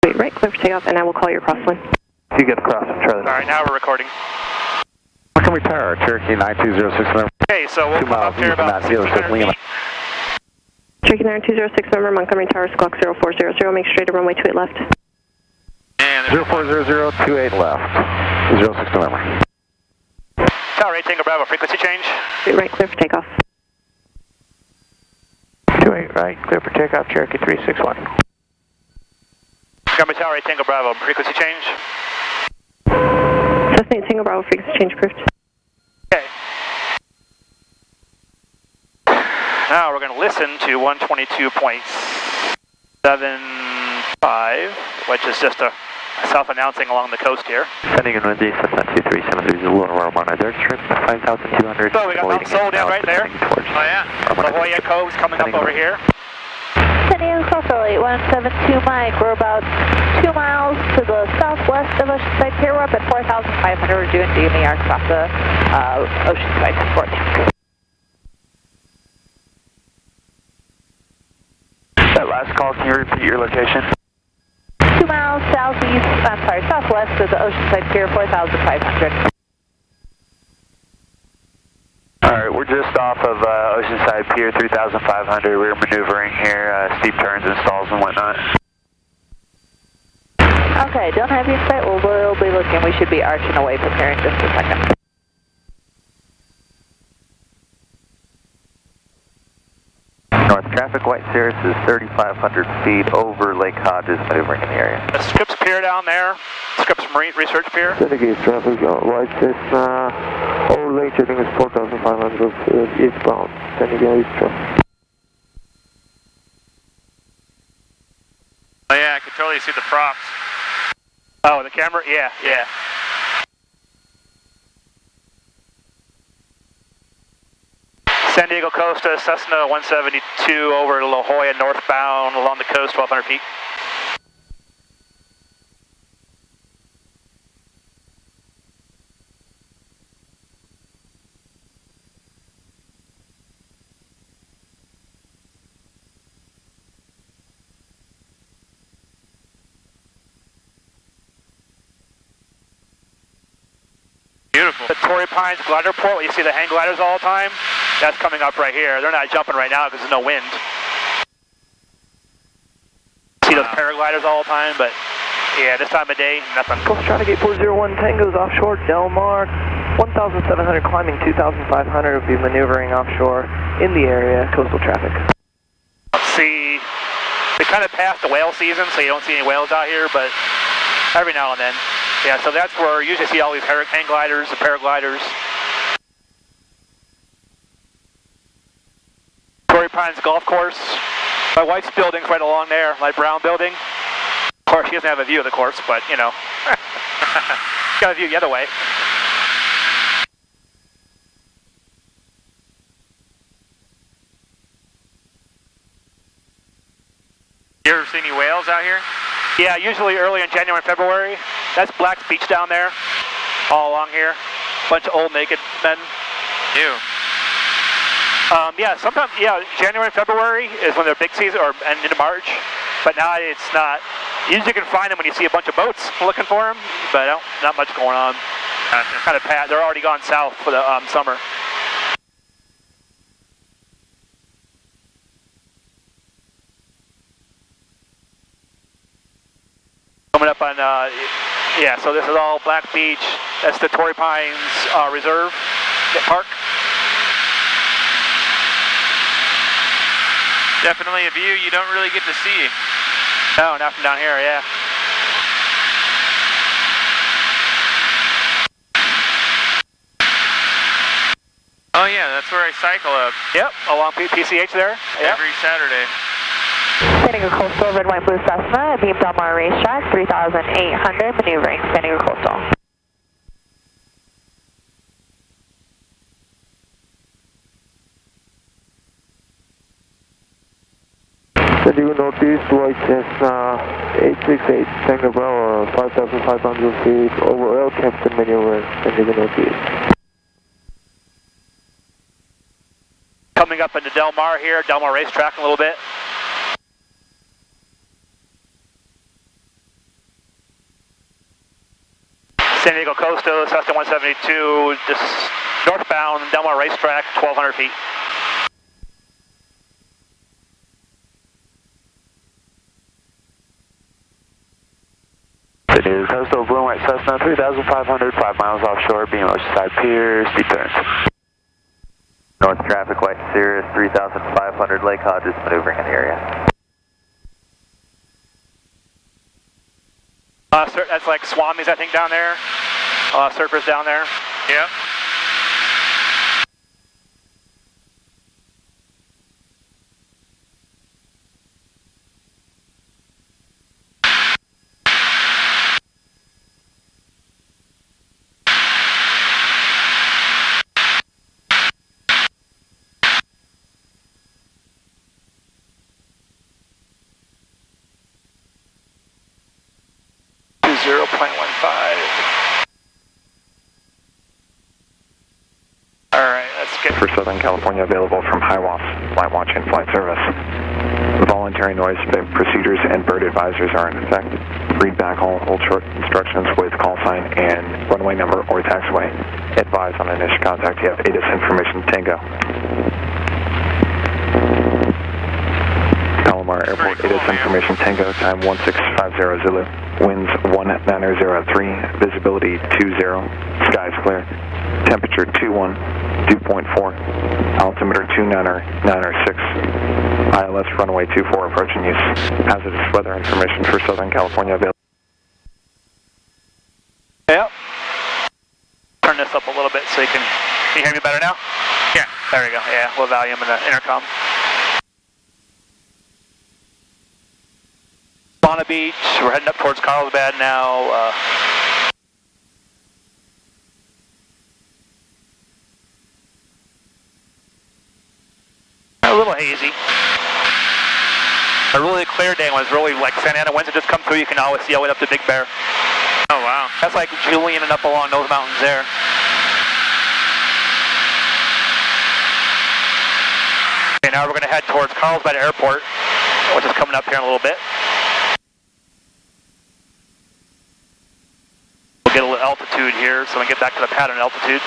Wait, right, clear for takeoff, and I will call your crosswind. You get across, Charlie. Alright, now we're recording. Montgomery Tower, Cherokee 9206. Okay, so we'll come up here about 1,600 feet. Cherokee 9206, number Montgomery Tower, squawk 0400, make straight to runway 28 left. And 0400, 28 left. 06 November. Tower 8, Tango Bravo, frequency change. Wait, right, clear for takeoff. 28 right, clear for takeoff, Cherokee 361. Montgomery Tower 8, Tango Bravo, frequency change. Cessna 8 Tango Bravo, frequency change approved. Okay. Now we're going to listen to 122.75, which is just a self-announcing along the coast here. Sending in windy, Cessna 237, there's a little around monitor, trip 5,200. So we got Mountain Soul down right there. Oh yeah. La Jolla Cove's coming up over here. Sending in Crossroad 8172 Mike, we're about 2 miles to the southwest of Oceanside Pier. We're up at 4,500. We're doing DMER across the Oceanside support tank. That last call, can you repeat your location? 2 miles southwest of the Oceanside Pier, 4,500. Alright, we're just off of Oceanside Pier, 3,500. We're maneuvering here, steep turns and stalls and whatnot. Okay, don't have you in sight. We'll be looking. We should be arching away from here in just a second. North traffic, White Cirrus is 3,500 feet over Lake Hodges, maneuvering in the area. The Scripps Pier down there. Scripps Marine Research Pier. Renegade traffic, White Cirrus, over Lake Heading is 4,500 eastbound. Renegade East traffic. Oh yeah, I can totally see the props. Oh, the camera? Yeah, yeah. San Diego Costa, Cessna 172 over to La Jolla northbound along the coast, 1,200 feet. Beautiful. The Torrey Pines glider port, where you see the hang gliders all the time, that's coming up right here. They're not jumping right now because there's no wind. See those paragliders all the time, but yeah, this time of day, nothing. Coast Strata Gate 401 Tango's offshore, Del Mar, 1,700 climbing 2,500 will be maneuvering offshore in the area, coastal traffic. Let's see, we kind of passed the whale season, so you don't see any whales out here, but every now and then. Yeah, so that's where you usually see all these hang gliders, the paragliders. Torrey Pines Golf Course. My wife's building's right along there, my brown building. Of course, she doesn't have a view of the course, but, you know, got a view the other way. You ever see any whales out here? Yeah, usually early in January and February. That's Black's Beach down there, all along here. Bunch of old naked men. Ew. Yeah, sometimes, yeah, January and February is when they're big season, or and into March. But now it's not. Usually you can find them when you see a bunch of boats looking for them, but not much going on. Kind of they're already gone south for the summer. Coming up on, yeah, so this is all Black Beach. That's the Torrey Pines Reserve Park. Definitely a view you don't really get to see. No, not from down here, yeah. Oh yeah, that's where I cycle up. Yep, along PCH there. Yep. Every Saturday. San Diego Coastal, Red, White, Blue Cessna, beam Del Mar Racetrack, 3,800, maneuvering San Diego Coastal. San Diego Northeast, White Cessna 868, Tango Bravo, 5,500 feet over El Captain maneuvering San Diego Northeast. Coming up into Del Mar here, Del Mar Racetrack a little bit. San Diego Coastal, Cessna 172, just northbound, Delmar Racetrack, 1,200 feet. It is Coastal Blue and White Cessna 3,500, 5 miles offshore, beam Oceanside Pier, steep turns. North traffic, White Cirrus 3,500, Lake Hodges maneuvering in the area. That's like Swami's, I think, down there. Surfers down there. Yep. For Southern California, available from HIWAF, Flight Watch and Flight Service. Voluntary noise procedures and bird advisors are in effect. Read back all short instructions with call sign and runway number or taxiway. Advise on initial contact. You have ATIS information Tango. Palomar Airport, cool, ATIS information Tango, time 1650 Zulu. Winds 1903, visibility 20, skies clear. Temperature 21, dew point 4, altimeter 296, ILS runway 24 approaching use. Hazardous weather information for Southern California available. Yep. Turn this up a little bit so can you hear me better now? Yeah. There we go, yeah, low volume in the intercom. Bonnet Beach, we're heading up towards Carlsbad now. A little hazy. A really clear day when it's really like Santa Ana winds that just come through, you can always see all the way up to Big Bear. Oh, wow. That's like Julian and up along those mountains there. Okay, now we're going to head towards Carlsbad Airport, which is coming up here in a little bit. We'll get a little altitude here so we can get back to the pattern altitude.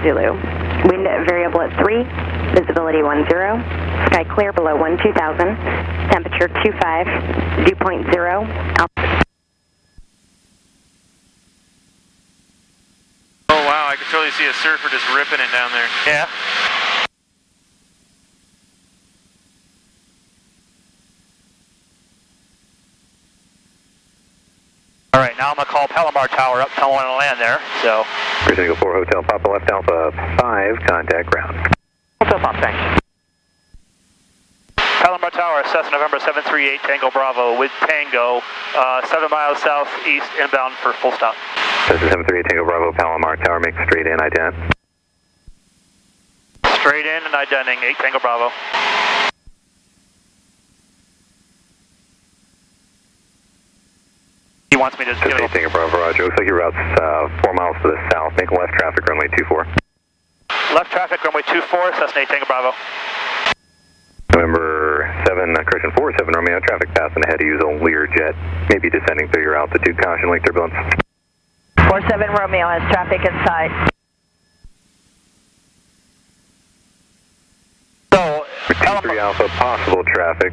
Zulu. Wind variable at 3, visibility 10, sky clear below 12,000, temperature 25, dew point 0, altitude. Oh, wow, I could totally see a surfer just ripping it down there. Yeah. All right, now I'm going to call Palomar Tower up, tell them I want to land there, so. Tango 4 Hotel Papa left Alpha 5, contact ground. Hotel Papa, thanks. Palomar Tower, Cessna November 738 Tango Bravo with Tango, 7 miles southeast inbound for full stop. Cessna 738 Tango Bravo, Palomar Tower, make straight in, ident. Straight in and identing, 8 Tango Bravo. He wants me to give it. Tango Bravo, Roger. Looks like your route's 4 miles to the south. Make left traffic, runway 24. Left traffic, runway 24, Cessna 8 Tango Bravo. November 7, correction 47 Romeo, traffic passing ahead of you is a Learjet. Maybe descending through your altitude. Caution, lake turbulence. 47 Romeo has traffic inside. So, 23 Alpha, possible traffic.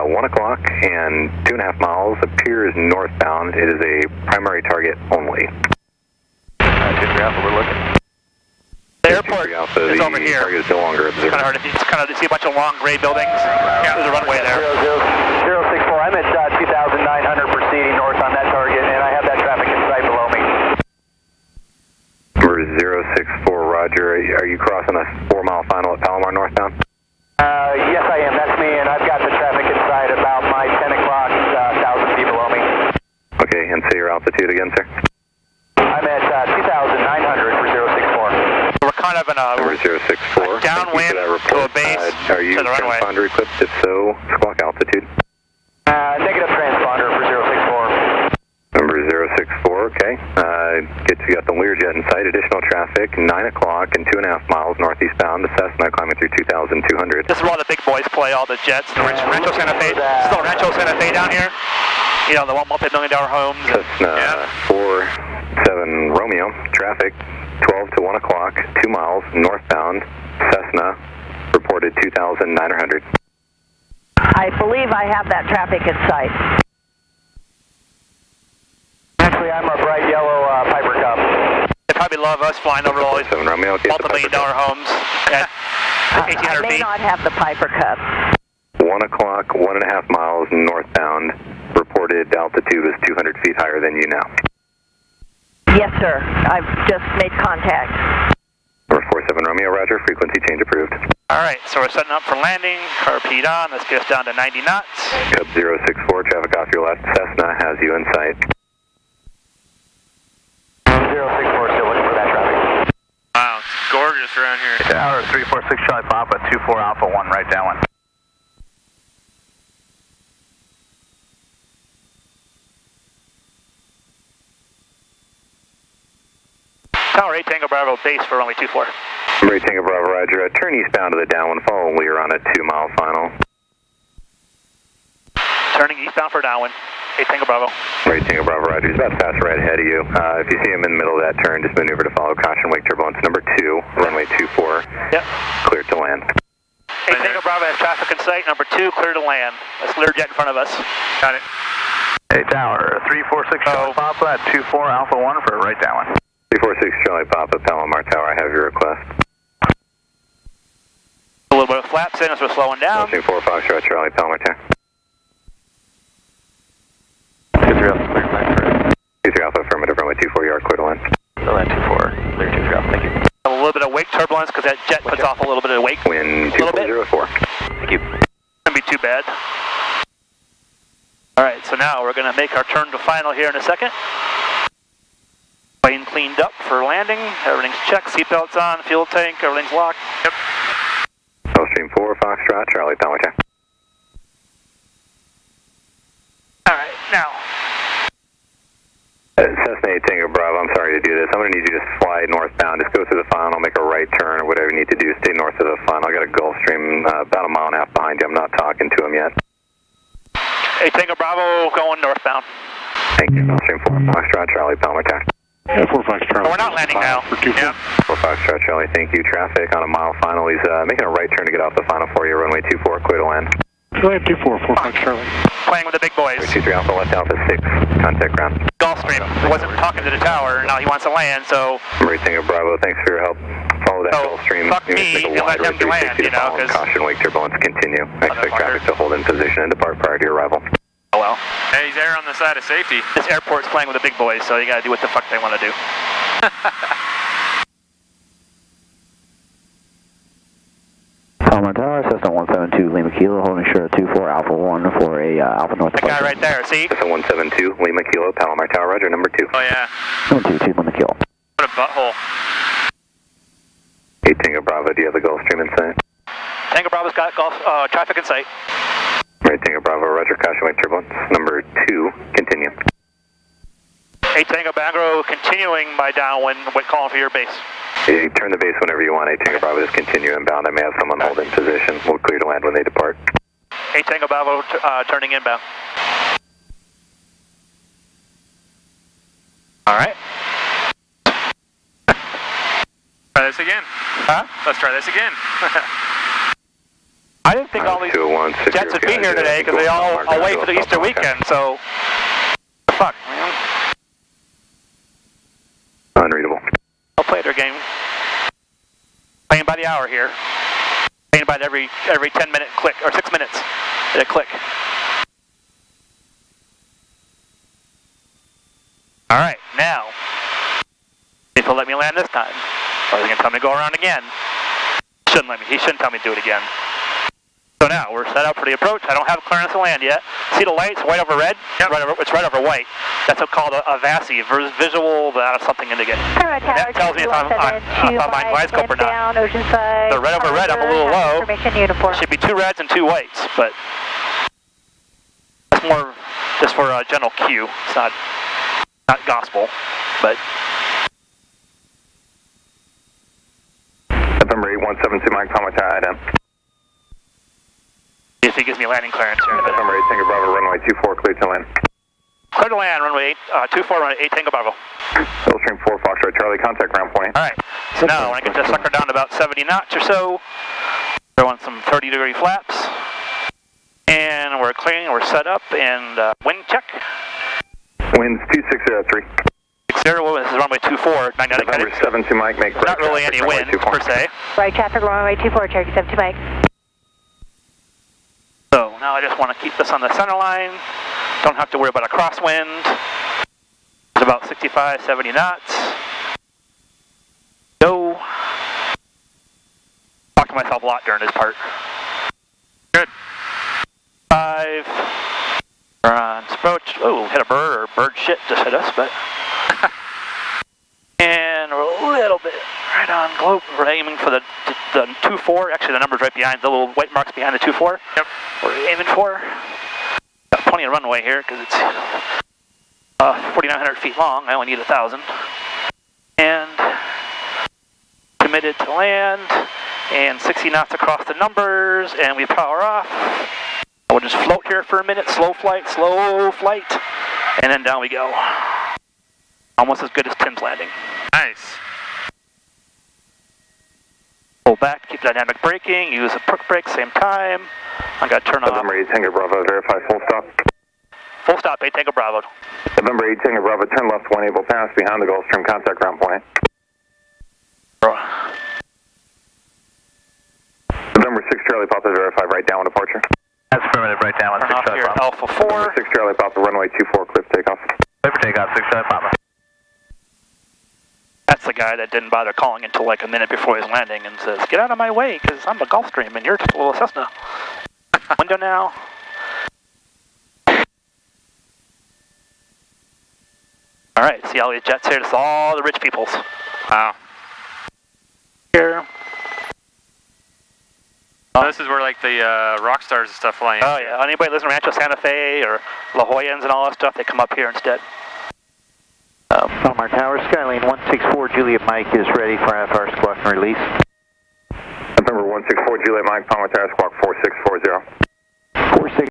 1 o'clock and 2.5 miles appears northbound. It is a primary target only. 23 Alpha, we're looking. The airport Alpha, is the over here. target is no longer It's kind of hard to see. It's kind of to see a bunch of long gray buildings. Yeah, there's a runway there. 064, I'm at 2,900 proceeding north on that target, and I have that traffic in sight below me. Number 064, Roger. Are you crossing a 4-mile final at Palomar northbound? Yes, I am. That's me, and I've got the traffic inside about my 10 o'clock, 1,000 feet below me. Okay, and say your altitude again, sir. I'm at 2,900 for 064. We're kind of in Number 064. downwind to a base Are you to the runway. transponder equipped? If so, squawk altitude. Negative transponder for 064. Number okay. You got the Learjet in sight, additional traffic, 9 o'clock and 2.5 miles northeastbound, the Cessna climbing through 2,200. This is where all the big boys play, all the jets, the Rancho Santa Fe. This is the Rancho Santa Fe down here. You know, the multi-million-dollar homes. Cessna 47 Romeo, traffic, 12 to 1 o'clock, 2 miles northbound, Cessna, reported 2,900. I believe I have that traffic in sight. Actually, I'm a bright yellow Piper Cub. They probably love us flying over all these multi-million-dollar homes at 1,800 I may feet. not have the Piper Cub. 1 o'clock, 1.5 miles northbound, reported altitude is 200 feet higher than you now. Yes, sir. I've just made contact. Number 47 Romeo, roger, frequency change approved. All right, so we're setting up for landing, carpeed on, let's get us down to 90 knots. Cub 064, traffic off your left, Cessna has you in sight. 064, still looking for that traffic. Wow, it's gorgeous around here. Tower 346 Charlie Papa, 24 Alpha 1, right downwind. Tower 8 Tango Bravo base for runway 24. Number 8 Tango Bravo, roger, turn eastbound to the downwind, follow Lear on a 2-mile final. Turning eastbound for downwind, 8 Tango Bravo. Number 8 Tango Bravo, roger, he's about fast right ahead of you. If you see him in the middle of that turn, just maneuver to follow. Caution, wake turbulence, number 2, runway 24. Yep. Clear to land. 8 Tango Bravo has traffic in sight, number 2, clear to land. That's Learjet in front of us. Got it. Hey, Tower 346 Charlie Papa at 24 Alpha 1 for right downwind. 346 Charlie Papa, Palomar Tower, I have your request. A little bit of flaps in as we're slowing down. 4 Foxtrot Charlie, Palomar Tower. 23 Alpha, clear to land. 23 Alpha, affirmative, runway 24, yard, clear to land. Still land 24, clear 23 Alpha, thank you. A little bit of wake turbulence because that jet puts off a little bit of wake. Wind 2404. Thank you. Shouldn't be too bad. All right, so now we're going to make our turn to final here in a second. Plane cleaned up for landing. Everything's checked. Seatbelts on. Fuel tank. Everything's locked. Yep. Gulfstream 4 Foxtrot Charlie, Palomar Tower. All right, now. Cessna 8 Tango Bravo, I'm sorry to do this. I'm going to need you to fly northbound. Just go through the final, make a right turn or whatever you need to do. Stay north of the final. I got a Gulfstream about 1.5 miles behind you. I'm not talking to him yet. 8 Tango Bravo going northbound. Thank you. Gulfstream 4 Foxtrot Charlie, Palomar Tower. 4 Foxtrot. We're not landing now. Yep. 4 Foxtrot Charlie, thank you. Traffic on 1 mile final. He's making a right turn to get off the final for you. Runway 24, clear to land. Land 24, 4 Foxtrot. Playing with the big boys. 23 Alpha, left Alpha 6, contact ground. Gulfstream wasn't talking to the tower. Now he wants to land, so. Number 8 Tango Bravo, thanks for your help. Follow that Gulfstream. Fuck me and let them land, you know, because. Caution, wake turbulence, continue. I expect traffic to hold in position and depart prior to your arrival. Oh well. Hey, he's there on the side of safety. This airport's playing with the big boys, so you gotta do what the fuck they want to do. Palomar Tower, Cessna 172 Lima Kilo, holding short 24 Alpha 1 for a Alpha North. That guy right there, see? Cessna 172 Lima Kilo, Palomar Tower, roger, number 2. Oh yeah. 122 Lima Kilo. What a butthole. 8 Tango Bravo, do you have the Gulfstream in sight? Tango Bravo's got traffic in sight. 8 Tango Bravo, roger, caution, wake turbulence. Number 2, continue. 8 Tango Bravo, continuing my downwind, calling for your base. You turn the base whenever you want. 8 Tango Bravo, just continue inbound. I may have someone hold in position. We'll clear to land when they depart. 8 Tango Bravo, turning inbound. All right. Try this again. Huh? Let's try this again. I didn't think all these jets would be here today because they all away for the Easter weekend, so. Fuck, man. Unreadable. I'll play their game. Playing by the hour here. Playing by every 10-minute click, or 6 minutes. Hit a click. All right, now. If he'll let me land this time. Or is he going to tell me to go around again? Shouldn't let me. He shouldn't tell me to do it again. So now, we're set up for the approach. I don't have clearance to land yet. See the lights, white over red? Yep. It's red over white. That's called a VASI, visual something indicator. That tells me if I'm on glide scope or not. The red over red, I'm a little low. Should be 2 reds and 2 whites, but that's more just for a general cue. It's not not gospel, but. November 8172 Mike, Palmer Tower, IDM. If he gives me landing clearance here in a minute. November 8 Tango Bravo, runway 24, clear to land. Clear to land, runway 24, runway 8 Tango Bravo. Gulfstream 4, Foxtrot Charlie, contact ground point. All right, so now when I get this sucker down to about 70 knots or so, throw on some 30-degree flaps, and we're clean, we're set up, and wind check. Winds 2603. 60, this is runway 24, magnetic November heading. 72 Mike, make Not really any wind per se. Right traffic, runway 24, Cherokee 72 Mike. So now I just want to keep this on the center line. Don't have to worry about a crosswind. It's about 65, 70 knots. Go. Talk to myself a lot during this part. Good. 5. We're on approach. Oh, hit a bird, or bird shit just hit us, but. And we're a little bit right on globe. We're aiming for the 2-4. Actually, the number's right behind, the little white marks behind the 2-4. Yep. We're aiming for. Got plenty of runway here because it's 4,900 feet long. I only need 1,000. And committed to land. And 60 knots across the numbers. And we power off. We'll just float here for a minute. Slow flight, and then down we go. Almost as good as Tim's landing. Nice. Pull back, keep dynamic braking, use a perk brake, same time. I got to turn off. November 8 Tango Bravo, verify full stop. Full stop, 8 Tango Bravo. November 8 Tango Bravo, turn left 1, able pass behind the Gulfstream, contact ground point. November 6 Charlie Papa, verify right down departure. That's affirmative, right down. Turn off here at Alpha 4. November 6 Charlie Papa, runway 24, cliff takeoff. Clear for takeoff, 6 Charlie Papa. That's the guy that didn't bother calling until like a minute before his landing and says, get out of my way, because I'm a Gulfstream and you're just a little Cessna. Window now. All right, see all these jets here? This is all the rich people's. Wow. Here. Oh, this is where like the rock stars and stuff fly in. Oh yeah, anybody lives in Rancho Santa Fe or La Jollans and all that stuff, they come up here instead. Palmer Tower, Skylane 164 Juliet Mike is ready for FR squawk and release. November 164 Juliet Mike, Palmer Tower, squawk 4640. 46.